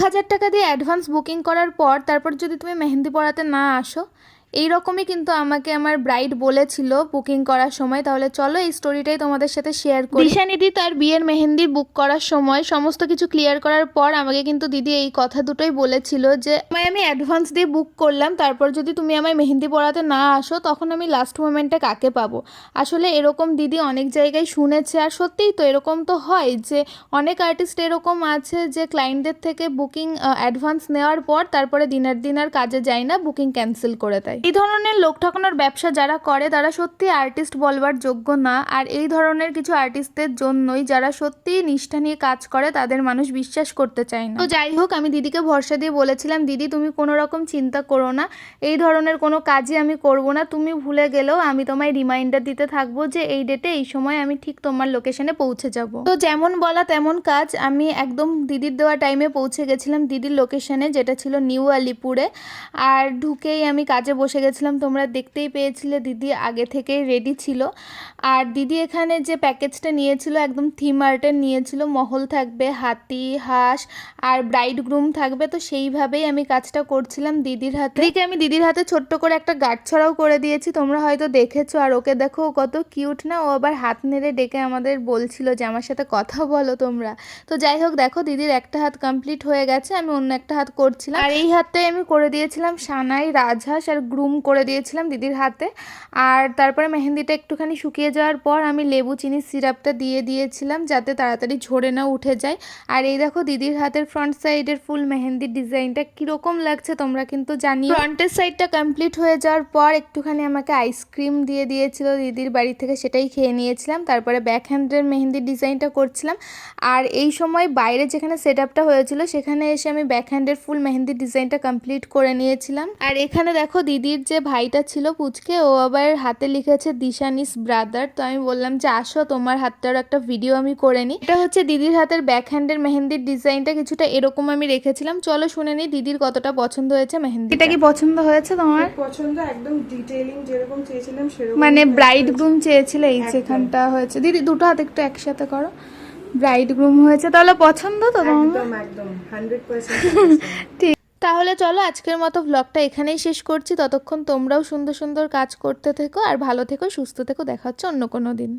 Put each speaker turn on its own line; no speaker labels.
1000 টাকা দিয়ে advance booking করার পর তারপর যদি তুমি মেহেন্দি পরাতে না আসো, এই রকমই কিন্তু আমাকে আমার ব্রাইড বলেছিল বুকিং করার সময়। তাহলে চলো এই স্টোরিটাই তোমাদের সাথে শেয়ার করি। দিশানিধি তার বিয়ের মেহেন্দি বুক করার সময় সমস্ত কিছু ক্লিয়ার করার পর আমাকে কিন্তু দিদি এই কথা দুটোই বলেছিল যে আমি অ্যাডভান্স দিয়ে বুক করলাম, তারপর যদি তুমি আমায় মেহেন্দি পরাতে না আসো তখন আমি লাস্ট মোমেন্টে কাকে পাবো। আসলে এরকম দিদি অনেক জায়গায় শুনেছে, আর সত্যিই তো এরকম তো হয় যে অনেক আর্টিস্ট এরকম আছে যে ক্লায়েন্টদের থেকে বুকিং অ্যাডভান্স নেওয়ার পর তারপরে দিনের দিন আর কাজে যায় না, বুকিং ক্যান্সেল করে দেয়। এই ধরনের লোক ঠকানোর ব্যবসা যারা করে তারা সত্যি আর্টিস্ট বলবার যোগ্য না। আর এই ধরনের কিছু আর্টিস্টদের জন্যই, যারা সত্যি নিষ্ঠা নিয়ে কাজ করে, তাদের মানুষ বিশ্বাস করতে চায় না। তো যাই হোক, আমি দিদিকে ভরসা দিয়ে বলেছিলাম দিদি তুমি কোনো রকম চিন্তা করো না, এই ধরনের কোনো কাজই আমি করব না, তুমি ভুলে গেলেও আমি তোমায় রিমাইন্ডার দিতে থাকবো যে এই ডেটে এই সময় আমি ঠিক তোমার লোকেশনে পৌঁছে যাব। তো যেমন বলা তেমন কাজ, আমি একদম দিদির দেওয়া টাইমে পৌঁছে গেছিলাম দিদির লোকেশনে, যেটা ছিল নিউ আলিপুরে। আর ঢুকেই আমি কাজে বসে গেছিলাম, তোমরা দেখতেই পেয়েছিলে দিদি আগে থেকেই রেডি ছিল। আর দিদি এখানে যে প্যাকেজটা নিয়েছিল একদম থিম আর্টের নিয়েছিল, মহল থাকবে, হাতি, হাঁস আর ব্রাইড গ্রুম থাকবে। তো সেইভাবেই আমি কাজটা করছিলাম দিদির হাতে। আমি দিদির হাতে ছোট্ট করে একটা গাঁটছড়াও করে দিয়েছি, তোমরা হয়তো দেখেছো। আর ওকে দেখো কত কিউট না, ও আবার হাত নেড়ে ডেকে আমাদের বলছিল যে আমার সাথে কথা বলো তোমরা। তো যাই হোক, দেখো দিদির একটা হাত কমপ্লিট হয়ে গেছে, আমি অন্য একটা হাত করছিলাম। আর এই হাতটাই আমি করে দিয়েছিলাম সানাই, রাজহাঁস আর গ্রুম করে দিয়েছিলাম দিদির হাতে। আর তারপরে মেহেন্দিটা একটুখানি শুকিয়ে যাওয়ার পর আমি লেবু চিনির সিরাপটা দিয়ে দিয়েছিলাম যাতে তাড়াতাড়ি ঝরে না উঠে যায়। আর এই দেখো দিদির হাতের ফ্রন্ট সাইডের ফুল মেহেন্দির ডিজাইনটা কীরকম লাগছে তোমরা কিন্তু জানিও। ফ্রন্টের সাইডটা কমপ্লিট হয়ে যাওয়ার পর একটুখানি আমাকে আইসক্রিম দিয়ে দিয়েছিল দিদির বাড়ি থেকে, সেটাই খেয়ে নিয়েছিলাম। তারপরে ব্যাক হ্যান্ডের মেহেন্দির ডিজাইনটা করছিলাম। আর এই সময় বাইরে যেখানে সেট আপটা হয়েছিল সেখানে এসে আমি ব্যাক হ্যান্ডের ফুল মেহেন্দির ডিজাইনটা কমপ্লিট করে নিয়েছিলাম। আর এখানে দেখো দিদির যে ভাইটা ছিল পুচকে, ও আবার হাতে লিখেছে দিশানিস ব্রাদার। তো আমি বললাম যে আসো তোমার হাতটার একটা ভিডিও আমি করে নিই। এটা হচ্ছে দিদির হাতের ব্যাক হ্যান্ডের মেহেন্দির ডিজাইনটা কিছুটা এরকম আমি রেখেছিলাম। চলো শুনে নিই দিদির কতটা পছন্দ হয়েছে মেহেন্দি। এটা কি পছন্দ হয়েছে তোমার?
পছন্দ, একদম ডিটেইলিং যেরকম চেয়েছিলাম সেরকম।
মানে ব্রাইড গ্রুম চেয়েছিলে, এই যেখানটা হয়েছে। দিদি দুটো হাত একটু একসাথে করো, ব্রাইড গ্রুম হয়েছে। তাহলে পছন্দ তো তোমার?
একদম একদম 100%।
ঠিক, তাহলে চলো আজকের মতো ব্লগটা এখানেই শেষ করছি। ততক্ষণ তোমরাও সুন্দর সুন্দর কাজ করতে থেকো আর ভালো থেকো, সুস্থ থেকো। দেখা হচ্ছে অন্য কোনো দিন।